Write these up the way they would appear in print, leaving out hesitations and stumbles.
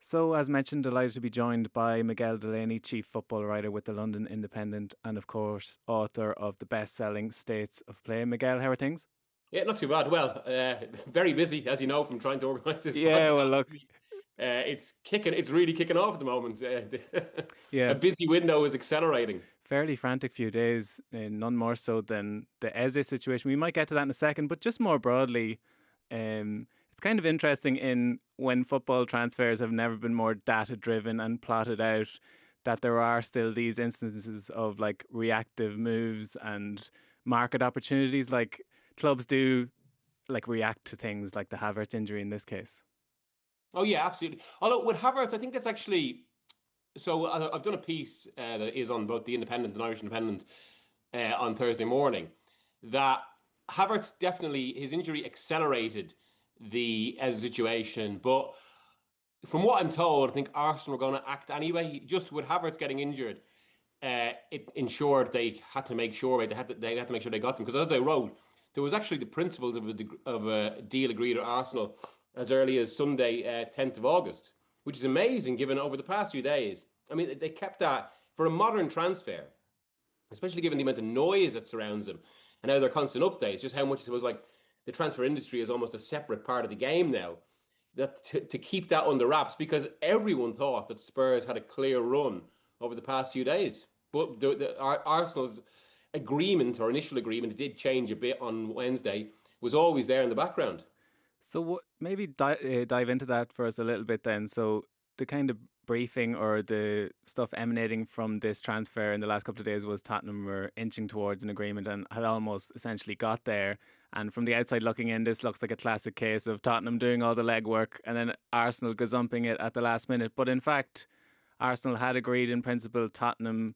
So, as mentioned, delighted to be joined by Miguel Delaney, chief football writer with the London Independent, and of course, author of the best-selling States of Play. Miguel, how are things? Yeah, not too bad. Well, very busy, as you know, from trying to organize this Yeah, podcast. well, look, It's kicking. It's really kicking off at the moment. A yeah, busy window is accelerating. fairly frantic few days, none more so than the Eze situation. We might get to that in a second, but just more broadly, it's kind of interesting in when football transfers have never been more data-driven and plotted out. That there are still these instances of like reactive moves and market opportunities, like clubs do like react to things like the Havertz injury in this case. Oh yeah, absolutely. Although with Havertz, I think that's actually so. I've done a piece that is on both the Independent and Irish Independent on Thursday morning. That Havertz definitely his injury accelerated the as situation, but from what I'm told, I think Arsenal are going to act anyway. Just with Havertz getting injured, it ensured they had to make sure they had to make sure they got them because as I wrote, there was actually the principles of a deal agreed at Arsenal as early as Sunday, 10th of August, which is amazing given over the past few days. I mean, they kept that for a modern transfer, especially given the amount of noise that surrounds them and now their constant updates, just how much it was like the transfer industry is almost a separate part of the game now. That to keep that under wraps because everyone thought that Spurs had a clear run over the past few days. But Arsenal's agreement or initial agreement, it did change a bit on Wednesday, was always there in the background. So maybe dive into that for us a little bit then. So the kind of briefing or the stuff emanating from this transfer in the last couple of days was Tottenham were inching towards an agreement and had almost essentially got there. And from the outside looking in, this looks like a classic case of Tottenham doing all the legwork and then Arsenal gazumping it at the last minute. But in fact, Arsenal had agreed in principle. Tottenham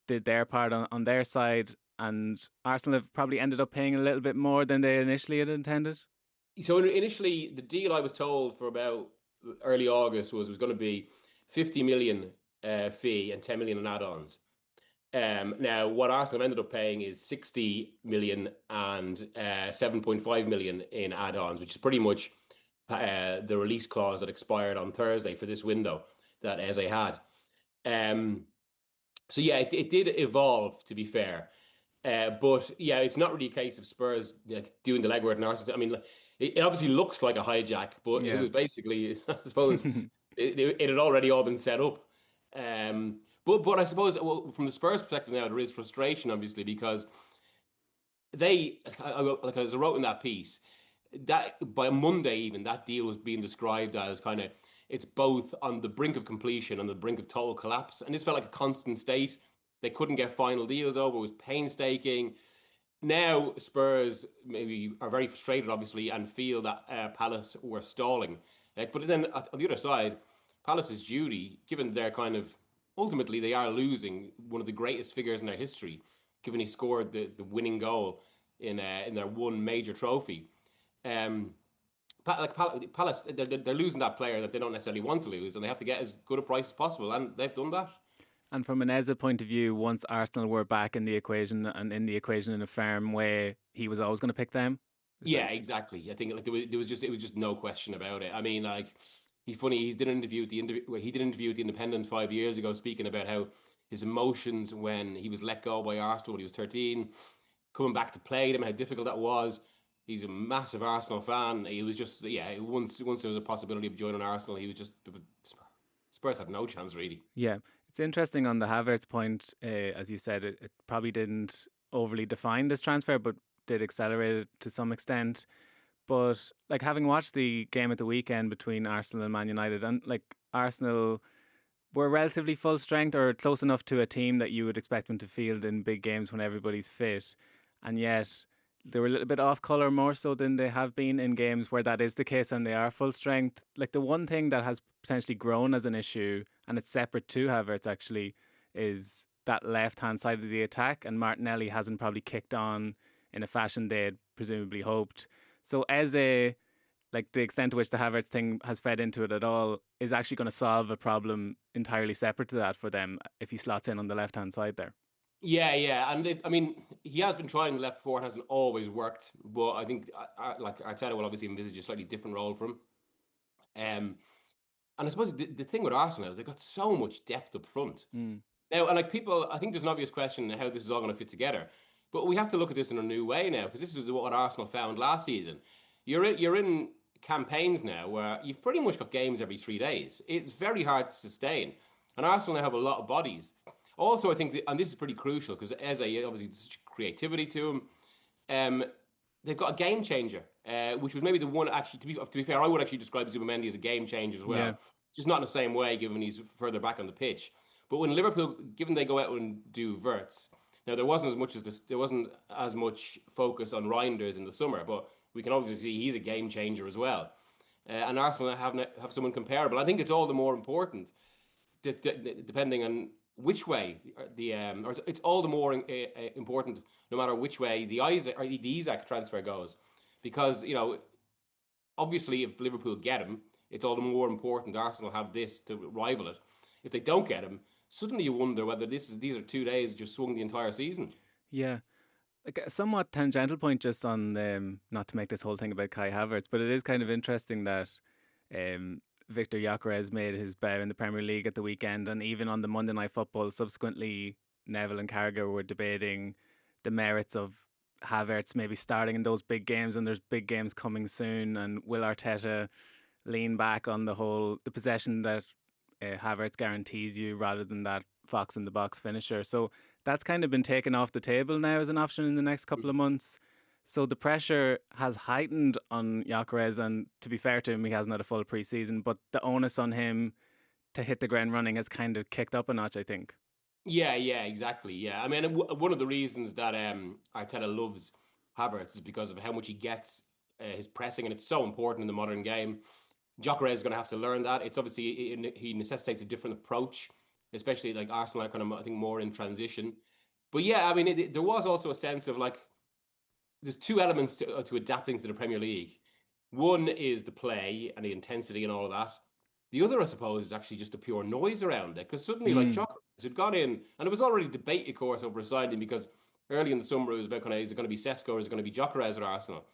did their part on their side, and Arsenal have probably ended up paying a little bit more than they initially had intended. So initially, the deal I was told for about early August was going to be 50 million fee and 10 million in add-ons. Now, what Arsenal ended up paying is 60 million and 7.5 million in add-ons, which is pretty much the release clause that expired on Thursday for this window that Eze had. Um, so yeah, it did evolve, to be fair. But yeah, it's not really a case of Spurs like doing the legwork and Arsenal. I mean, it obviously looks like a hijack, but it Yeah. was basically, I suppose, it had already all been set up. But I suppose well, from the Spurs perspective now, there is frustration, obviously, because like as I wrote in that piece, that by Monday even that deal was being described as kind of it's both on the brink of completion and the brink of total collapse, and this felt like a constant state. They couldn't get final deals over. It was painstaking. Now Spurs maybe are very frustrated, obviously, and feel that Palace were stalling. But then on the other side, Palace's duty, given their kind of ultimately they are losing one of the greatest figures in their history, given he scored the winning goal in their one major trophy. Um, Palace, they're losing that player that they don't necessarily want to lose, and they have to get as good a price as possible, and they've done that. And from an Eze point of view, once Arsenal were back in the equation and in the equation in a firm way, he was always going to pick them. Is that Yeah, exactly. I think like there was just no question about it. I mean, like he's funny. He's did an interview with the well, he did an interview with the Independent 5 years ago, speaking about how his emotions when he was let go by Arsenal when he was 13, coming back to play them, how difficult that was. He's a massive Arsenal fan. He was just yeah. Once there was a possibility of joining Arsenal, he was just Spurs had no chance really. Yeah, it's interesting on the Havertz point. As you said, it probably didn't overly define this transfer, but did accelerate it to some extent. But like having watched the game at the weekend between Arsenal and Man United, and like Arsenal were relatively full strength or close enough to a team that you would expect them to field in big games when everybody's fit. And yet they were a little bit off colour more so than they have been in games where that is the case and they are full strength. Like the one thing that has potentially grown as an issue, and it's separate to Havertz actually, is that left hand side of the attack. And Martinelli hasn't probably kicked on in a fashion they had presumably hoped. So as a like the extent to which the Havertz thing has fed into it at all is actually going to solve a problem entirely separate to that for them if he slots in on the left hand side there. Yeah, yeah, and I mean, he has been trying the left before and hasn't always worked. But I think, like Arteta will obviously envisage a slightly different role for him. Um, And I suppose the thing with Arsenal, they've got so much depth up front. Mm. Now, and like people, I think there's an obvious question how this is all going to fit together. But we have to look at this in a new way now, because this is what Arsenal found last season. You're in campaigns now where you've pretty much got games every 3 days. It's very hard to sustain. And Arsenal now have a lot of bodies. Also, I think, and this is pretty crucial, because Eze, obviously, such creativity to him. They've got a game changer, which was maybe the one, actually, to be fair, I would actually describe Zubimendi as a game changer as well. Yeah. Just not in the same way, given he's further back on the pitch. But when Liverpool, given they go out and do Verts, now there wasn't as much as this, there wasn't as much focus on Reinders in the summer, but we can obviously see he's a game changer as well. And Arsenal have someone comparable. I think it's all the more important, depending on which way or it's all the more important no matter which way the Isak transfer goes, because obviously if Liverpool get him, it's all the more important Arsenal have this to rival it. If they don't get him, suddenly you wonder whether these are 2 days just swung the entire season. Yeah. Like a somewhat tangential point just on, not to make this whole thing about Kai Havertz, but it is kind of interesting that Victor Gyokeres made his bow in the Premier League at the weekend, and even on the Monday Night Football, subsequently Neville and Carragher were debating the merits of Havertz maybe starting in those big games, and there's big games coming soon, and will Arteta lean back on the possession that Havertz guarantees you rather than that fox in the box finisher. So that's kind of been taken off the table now as an option in the next couple of months. So the pressure has heightened on Gyokeres, and to be fair to him, he hasn't had a full pre-season, but the onus on him to hit the ground running has kind of kicked up a notch, I think. Yeah, exactly. Yeah, I mean, one of the reasons that Arteta loves Havertz is because of how much he gets his pressing, and it's so important in the modern game. Gyokeres is going to have to learn that. It's obviously he necessitates a different approach, especially like Arsenal are kind of, I think, more in transition. But yeah, I mean, there was also a sense of like there's two elements to adapting to the Premier League. One is the play and the intensity and all of that. The other, I suppose, is actually just the pure noise around it. Because suddenly, like Gyokeres had gone in, and it was already debate, of course, over signing, because early in the summer it was about is it going to be Sesko or is it going to be Gyokeres at Arsenal?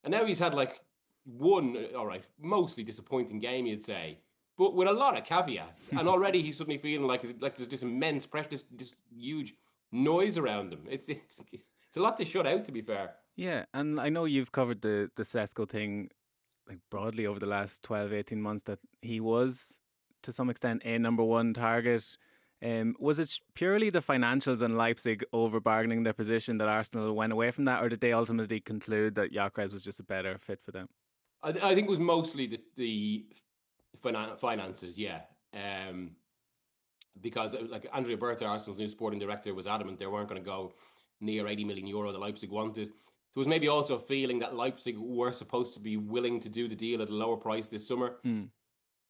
And now he's had like one, all right, mostly disappointing game, you'd say, but with a lot of caveats. And already he's suddenly feeling like there's this immense pressure, this huge noise around him. It's a lot to shut out, to be fair. Yeah, and I know you've covered the Sesko thing like broadly over the last 12, 18 months, that he was to some extent a number one target. Was it purely the financials and Leipzig over bargaining their position that Arsenal went away from that, or did they ultimately conclude that Gyokeres was just a better fit for them? I think it was mostly the finances, yeah. Because like Andrea Berta, Arsenal's new sporting director, was adamant they weren't going to go near 80 million euro that Leipzig wanted. There was maybe also a feeling that Leipzig were supposed to be willing to do the deal at a lower price this summer.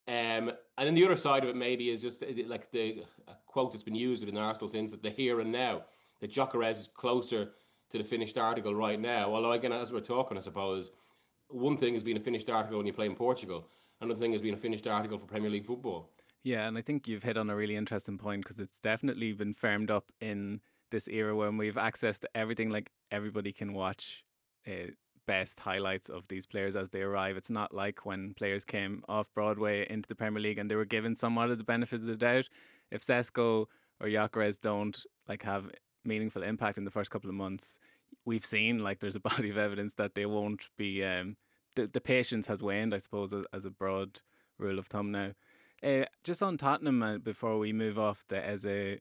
And then the other side of it maybe is just like the quote that's been used within Arsenal since, that the here and now, that Gyokeres is closer to the finished article right now. Although again, as we're talking, I suppose, one thing is being a finished article when you play in Portugal. Another thing is being a finished article for Premier League football. Yeah, and I think you've hit on a really interesting point, because it's definitely been firmed up in this era when we've access to everything. Like everybody can watch best highlights of these players as they arrive. It's not like when players came off Broadway into the Premier League and they were given somewhat of the benefit of the doubt. If Sesko or Gyokeres don't like have meaningful impact in the first couple of months, we've seen like there's a body of evidence that they won't be. The patience has waned, I suppose, as a broad rule of thumb now. Just on Tottenham, before we move off the Eze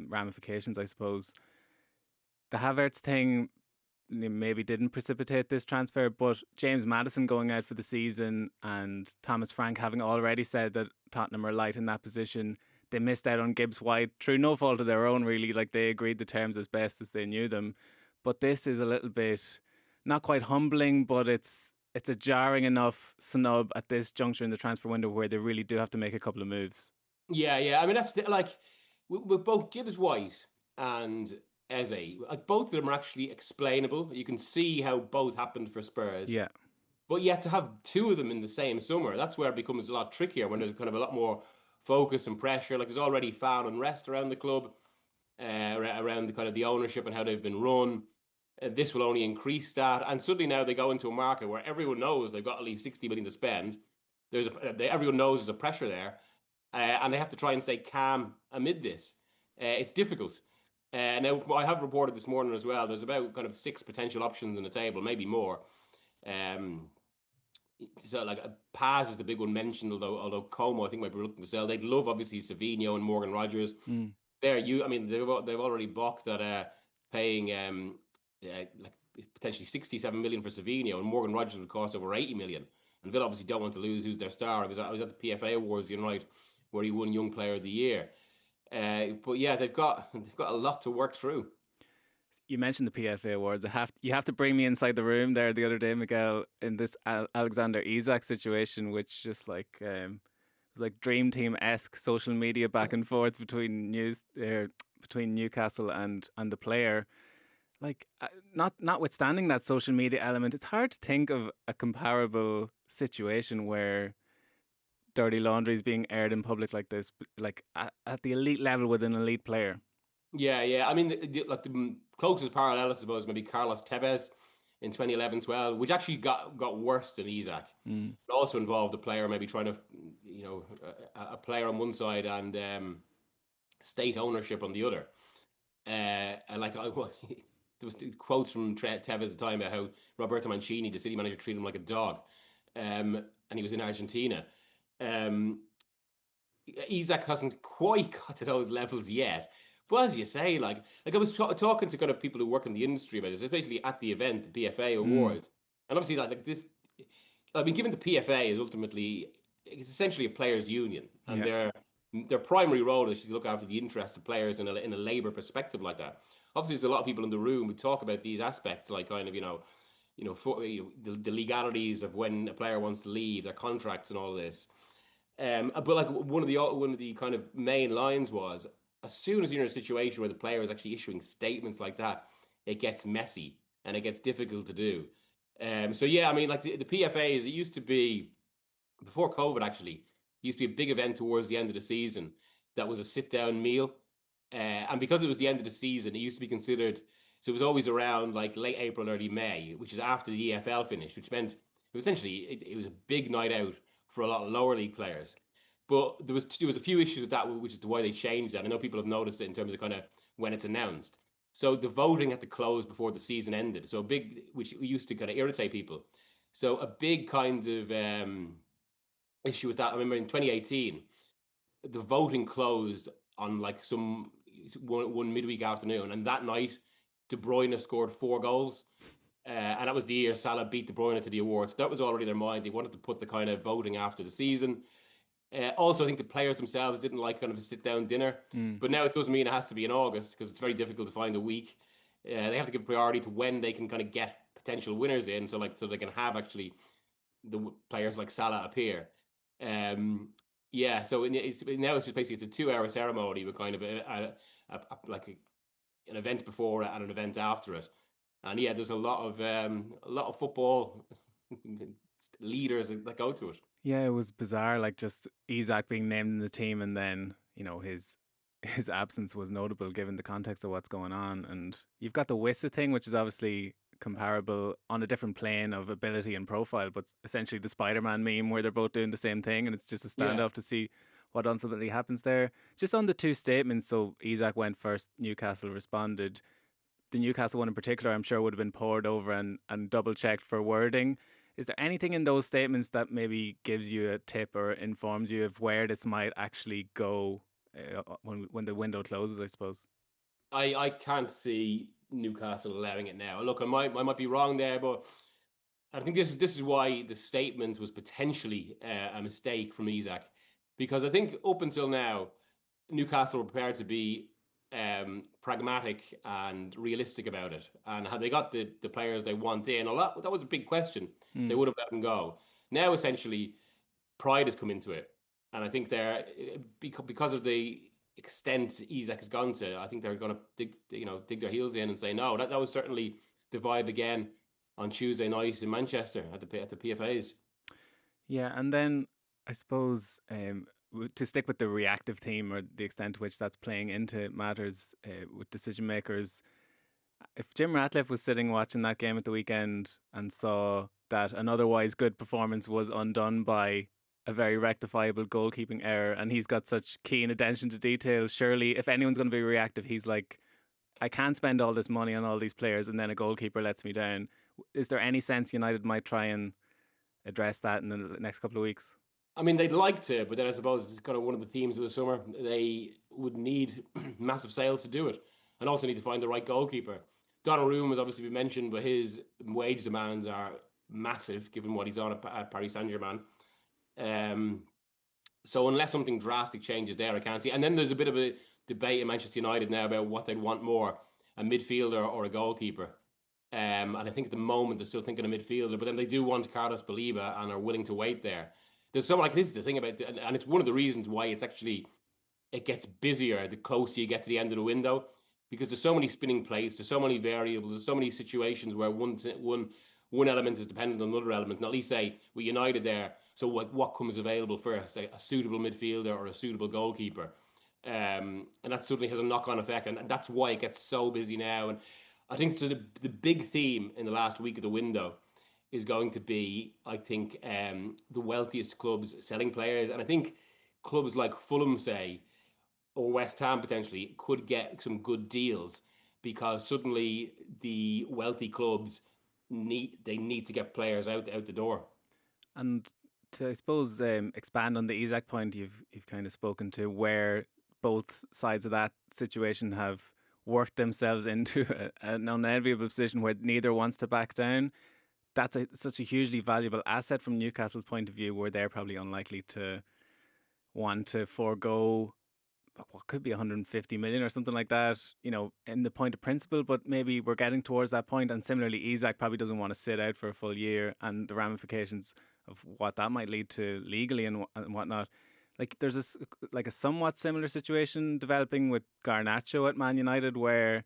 ramifications, I suppose the Havertz thing maybe didn't precipitate this transfer, but James Maddison going out for the season and Thomas Frank having already said that Tottenham are light in that position, they missed out on Gibbs White through no fault of their own, really. Like they agreed the terms as best as they knew them. But this is a little bit not quite humbling, but it's a jarring enough snub at this juncture in the transfer window where they really do have to make a couple of moves. Yeah. I mean, that's like with both Gibbs White and Eze, like both of them are actually explainable. You can see how both happened for Spurs. Yeah. But yet to have two of them in the same summer, that's where it becomes a lot trickier, when there's kind of a lot more focus and pressure. Like there's already fan unrest around the club, around the kind of the ownership and how they've been run. This will only increase that. And suddenly now they go into a market where everyone knows they've got at least 60 million to spend. everyone knows there's a pressure there, and they have to try and stay calm amid this. It's difficult. Now, I have reported this morning as well. There's about kind of 6 potential options on the table, maybe more. Um, so like Paz is the big one mentioned, although Como I think might be looking to sell. They'd love obviously Savinho and Morgan Rogers. I mean they've already balked at paying like potentially 67 million for Savinho, and Morgan Rogers would cost over 80 million. And Villa obviously don't want to lose who's their star. I was at the PFA Awards the other night where he won Young Player of the Year. But yeah, they've got a lot to work through. You mentioned the PFA Awards. You have to bring me inside the room there the other day, Miguel, in this Alexander Isak situation, which just like was like Dream Team-esque social media back and forth between Newcastle and the player. Like, notwithstanding that social media element, it's hard to think of a comparable situation where dirty laundry is being aired in public like this, like at the elite level with an elite player. Yeah. I mean, the closest parallel, I suppose, maybe Carlos Tevez in 2011-12, which actually got worse than Isak. It also involved a player maybe trying to, a player on one side and state ownership on the other. And like, there was quotes from Tevez at the time about how Roberto Mancini, the City manager, treated him like a dog. And he was in Argentina. Isak hasn't quite got to those levels yet. But as you say, like I was talking to kind of people who work in the industry about this, especially at the event, the PFA Award. And obviously, like this, I mean, given the PFA is ultimately, it's essentially a players' union, and their primary role is to look after the interests of players in a labour perspective like that. Obviously, there's a lot of people in the room who talk about these aspects, like kind of the legalities of when a player wants to leave, their contracts, and all of this. But like one of the kind of main lines was, as soon as you're in a situation where the player is actually issuing statements like that, it gets messy and it gets difficult to do. So yeah, I mean, like the PFAs, it used to be before COVID. Actually, used to be a big event towards the end of the season that was a sit-down meal, and because it was the end of the season, it used to be considered. So it was always around like late April, early May, which is after the EFL finished, which meant it was a big night out for a lot of lower league players. But there was a few issues with that, which is why they changed that. I know people have noticed it in terms of kind of when it's announced. So the voting had to close before the season ended. So which used to kind of irritate people. So a big kind of issue with that. I remember in 2018, the voting closed on like one midweek afternoon, and that night, De Bruyne scored 4 goals. And that was the year Salah beat De Bruyne to the awards. That was already in their mind. They wanted to put the kind of voting after the season. Also, I think the players themselves didn't like kind of a sit-down dinner. But now it doesn't mean it has to be in August, because it's very difficult to find a week. They have to give priority to when they can kind of get potential winners in, so they can have actually the players like Salah appear. So now it's just basically it's a 2-hour ceremony with kind of an event before and an event after it. And yeah, there's a lot of football leaders that go to it. Yeah, it was bizarre, like just Isak being named in the team, and then his absence was notable given the context of what's going on. And you've got the Wissa thing, which is obviously comparable on a different plane of ability and profile, but essentially the Spider-Man meme where they're both doing the same thing, and it's just a standoff to see what ultimately happens there. Just on the 2 statements, so Isak went first, Newcastle responded. The Newcastle one in particular, I'm sure would have been pored over and double checked for wording. Is there anything in those statements that maybe gives you a tip or informs you of where this might actually go when the window closes, I suppose? I can't see Newcastle allowing it now. Look, I might be wrong there, but I think this is why the statement was potentially a mistake from Isak, because I think up until now, Newcastle were prepared to be pragmatic and realistic about it, and had they got the players they want in, that was a big question. They would have let them go. Now essentially pride has come into it, and I think they're because of the extent Isak has gone to, I think they're going to dig their heels in and say no. That was certainly the vibe again on Tuesday night in Manchester at the PFAs. Yeah, and then I suppose to stick with the reactive theme, or the extent to which that's playing into matters with decision makers, if Jim Ratcliffe was sitting watching that game at the weekend and saw that an otherwise good performance was undone by a very rectifiable goalkeeping error, and he's got such keen attention to detail. Surely, if anyone's going to be reactive, he's like, I can't spend all this money on all these players, and then a goalkeeper lets me down. Is there any sense United might try and address that in the next couple of weeks? I mean, they'd like to, but then I suppose it's kind of one of the themes of the summer. They would need massive sales to do it, and also need to find the right goalkeeper. Donnarumma has obviously been mentioned, but his wage demands are massive given what he's on at Paris Saint-Germain. So unless something drastic changes there, I can't see. And then there's a bit of a debate in Manchester United now about what they'd want more, a midfielder or a goalkeeper. And I think at the moment they're still thinking a midfielder, but then they do want Carlos Baliba and are willing to wait there. There's someone like, this is the thing about, and it's one of the reasons why it gets busier the closer you get to the end of the window, because there's so many spinning plates, there's so many variables, there's so many situations where one element is dependent on another element. And at least say with United there, so what comes available first, say a suitable midfielder or a suitable goalkeeper, and that suddenly has a knock-on effect, and that's why it gets so busy now. And I think so. The big theme in the last week of the window is going to be, I think, the wealthiest clubs selling players. And I think clubs like Fulham, say, or West Ham potentially, could get some good deals because suddenly the wealthy clubs need to get players out the door. And to, I suppose, expand on the Isak point, you've kind of spoken to where both sides of that situation have worked themselves into an unenviable position where neither wants to back down. That's such a hugely valuable asset from Newcastle's point of view, where they're probably unlikely to want to forego what could be 150 million or something like that, in the point of principle. But maybe we're getting towards that point. And similarly, Isak probably doesn't want to sit out for a full year, and the ramifications of what that might lead to legally and whatnot. Like there's a somewhat similar situation developing with Garnacho at Man United, where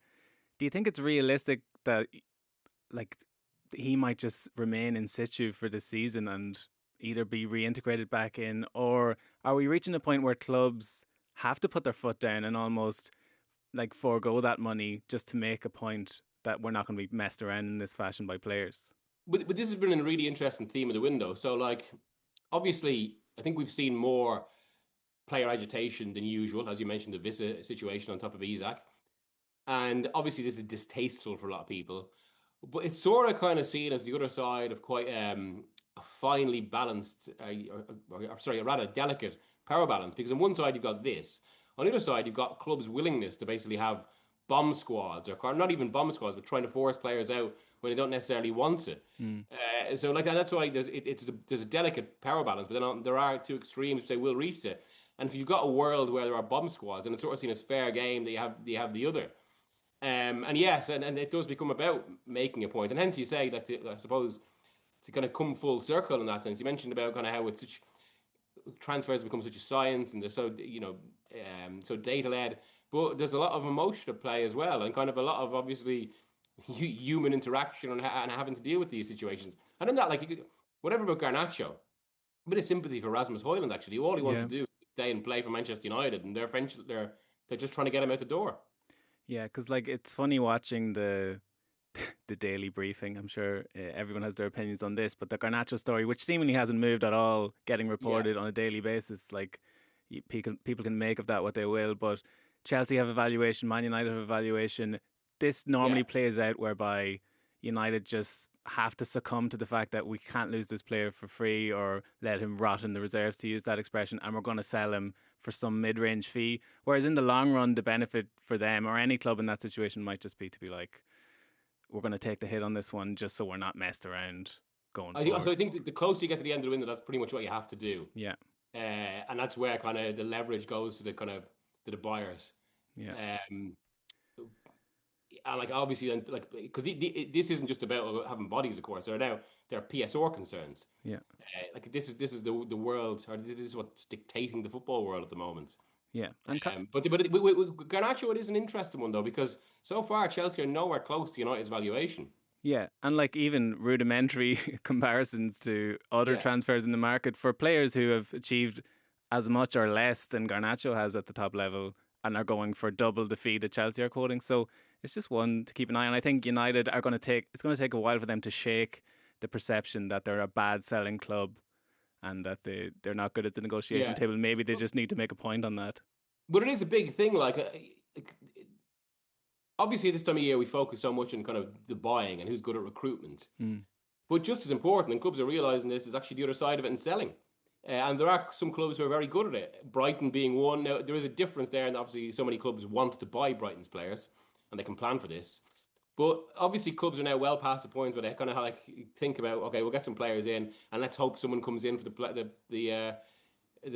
do you think it's realistic that like he might just remain in situ for the season and either be reintegrated back in, or are we reaching a point where clubs have to put their foot down and almost like forego that money just to make a point that we're not going to be messed around in this fashion by players? But this has been a really interesting theme of the window. So like, obviously, I think we've seen more player agitation than usual, as you mentioned, the Visa situation on top of Isak. And obviously this is distasteful for a lot of people, but it's sort of kind of seen as the other side of quite a finely balanced, sorry, a rather delicate power balance. Because on one side you've got this, on the other side you've got clubs' willingness to basically have bomb squads, or not even bomb squads, but trying to force players out when they don't necessarily want it. So like, and that's why there's a delicate power balance. But then there are two extremes which they will reach it. And if you've got a world where there are bomb squads, and it's sort of seen as fair game, they have the other. And yes, and it does become about making a point. And hence you say that, I suppose, to kind of come full circle in that sense. You mentioned about kind of how it's such, transfers become such a science, and they're so, so data led. But there's a lot of emotion at play as well, and kind of a lot of obviously human interaction and having to deal with these situations. And in that, like, whatever about Garnacho, a bit of sympathy for Rasmus Højlund. Actually, all he wants to do is stay and play for Manchester United, and they're just trying to get him out the door. Yeah, because like it's funny watching the daily briefing. I'm sure everyone has their opinions on this, but the Garnacho story, which seemingly hasn't moved at all, getting reported on a daily basis, like people can make of that what they will. But Chelsea have a valuation, Man United have a valuation. This normally plays out whereby United just have to succumb to the fact that we can't lose this player for free or let him rot in the reserves, to use that expression, and we're going to sell him for some mid-range fee. Whereas in the long run, the benefit for them or any club in that situation might just be to be like, we're going to take the hit on this one just so we're not messed around going forward. So I think the closer you get to the end of the window, that's pretty much what you have to do. Yeah. And that's where kind of the leverage goes to the buyers. Yeah. And like obviously then, like, because this isn't just about having bodies, of course. There are PSR concerns. Yeah. Like this is the world, or this is what's dictating the football world at the moment. Yeah. But Garnacho, it is an interesting one though, because so far Chelsea are nowhere close to United's valuation. Yeah, and like even rudimentary comparisons to other transfers in the market for players who have achieved as much or less than Garnacho has at the top level and are going for double the fee that Chelsea are quoting. So it's just one to keep an eye on. I think United it's going to take a while for them to shake the perception that they're a bad selling club and that they're not good at the negotiation Yeah. table. Maybe they just need to make a point on that. But it is a big thing. Obviously, this time of year, we focus so much on kind of the buying and who's good at recruitment. Mm. But just as important, and clubs are realising this, is actually the other side of it in selling. And there are some clubs who are very good at it. Brighton being one. Now, there is a difference there, and obviously so many clubs want to buy Brighton's players, and they can plan for this. But obviously, clubs are now well past the point where they kind of like think about, okay, we'll get some players in, and let's hope someone comes in for the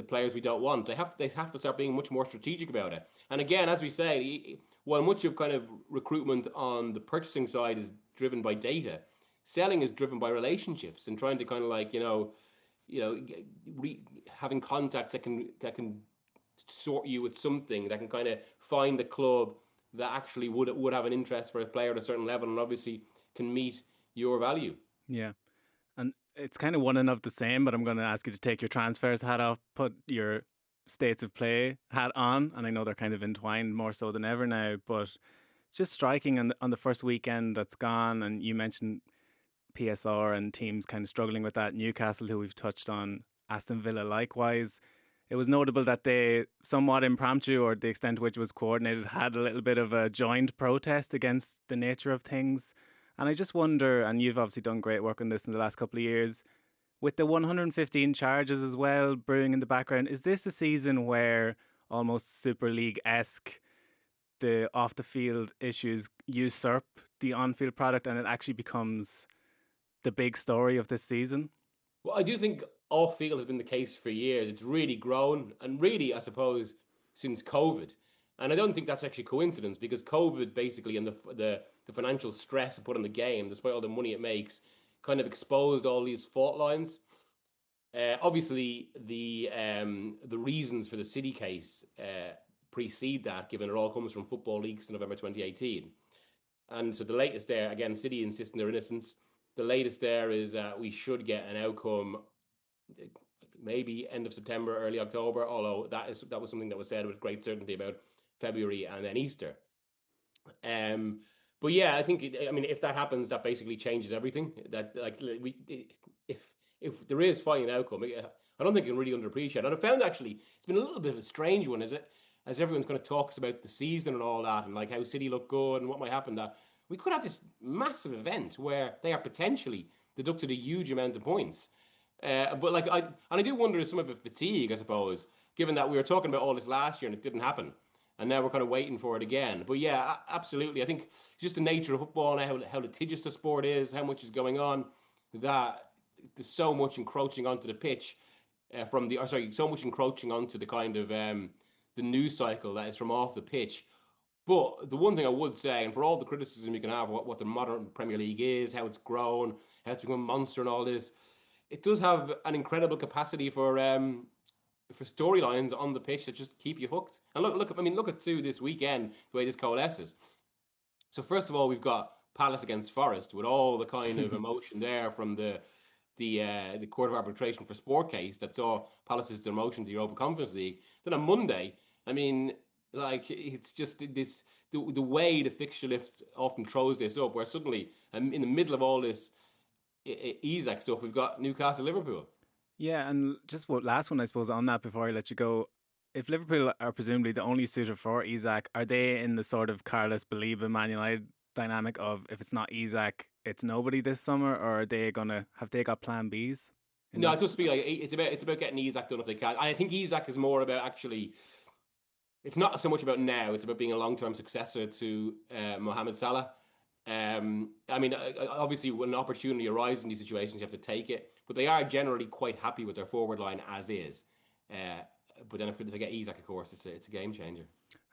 players we don't want. They have to start being much more strategic about it. And again, as we say, while much of kind of recruitment on the purchasing side is driven by data, selling is driven by relationships and trying to kind of like having contacts that can sort you with something, that can kind of find the club that actually would have an interest for a player at a certain level and obviously can meet your value. Yeah. And it's kind of one and of the same, but I'm going to ask you to take your transfers hat off, put your states of play hat on. And I know they're kind of entwined more so than ever now, but just striking on the first weekend that's gone. And you mentioned PSR and teams kind of struggling with that. Newcastle, who we've touched on, Aston Villa likewise. It was notable that they, somewhat impromptu, or the extent to which it was coordinated, had a little bit of a joined protest against the nature of things. And I just wonder, and you've obviously done great work on this in the last couple of years, with the 115 charges as well brewing in the background, is this a season where almost Super League-esque the off-the-field issues usurp the on-field product and it actually becomes the big story of this season? Well, I do think off-field has been the case for years. It's really grown, and really, I suppose, since COVID. And I don't think that's actually coincidence, because COVID basically, and the financial stress it put on the game, despite all the money it makes, kind of exposed all these fault lines. Obviously, the reasons for the City case precede that, given it all comes from football leaks in November 2018. And so the latest there, again, City insisting their innocence. The latest there is that we should get an outcome maybe end of September, early October, although that was something that was said with great certainty about February and then Easter. But yeah, I think if that happens, that basically changes everything. That if there is finally an outcome, I don't think you can really underappreciate. And I found actually it's been a little bit of a strange one, is it? As everyone kind of talks about the season and all that, and like how City look good and what might happen, that we could have this massive event where they are potentially deducted a huge amount of points. But I do wonder if some of the fatigue, I suppose, given that we were talking about all this last year and it didn't happen, and now we're kind of waiting for it again. But yeah, absolutely. I think it's just the nature of football and how litigious the sport is, how much is going on, that there's so much encroaching onto the pitch so much encroaching onto the kind of the news cycle that is from off the pitch. But the one thing I would say, and for all the criticism you can have what the modern Premier League is, how it's grown, how it's become a monster and all this, it does have an incredible capacity for storylines on the pitch that just keep you hooked. And look at two this weekend, the way this coalesces. So first of all, we've got Palace against Forest with all the kind of emotion there from the Court of Arbitration for Sport case that saw Palace's demotion to the Europa Conference League. Then on Monday, it's just this the way the fixture list often throws this up, where suddenly in the middle of all this Isak stuff, we've got Newcastle Liverpool. Yeah, and just last one, I suppose, on that before I let you go. If Liverpool are presumably the only suitor for Isak, are they in the sort of Carlos Baliba Man United dynamic of if it's not Isak, it's nobody this summer, or are they have they got plan Bs? No, I just feel like it's about getting Isak done if they can. And I think Isak is more about actually. It's not so much about now; it's about being a long-term successor to Mohamed Salah. Obviously, when an opportunity arises in these situations, you have to take it. But they are generally quite happy with their forward line as is. But then if they get Isak, of course, it's a game changer.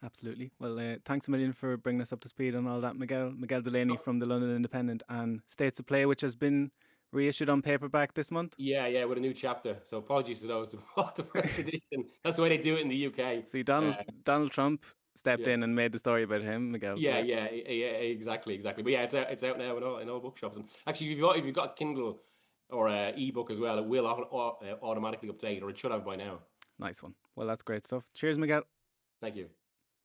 Absolutely. Well, thanks a million for bringing us up to speed on all that, Miguel. Miguel Delaney from the London Independent and States of Play, which has been reissued on paperback this month. Yeah, with a new chapter. So apologies to those who bought the first edition. That's the way they do it in the UK. See, Donald Trump stepped in and made the story about him, Miguel. Yeah, exactly. But yeah, it's out now in all bookshops. And actually, if you've got a Kindle or an ebook as well, it will automatically update, or it should have by now. Nice one. Well, that's great stuff. Cheers, Miguel. Thank you.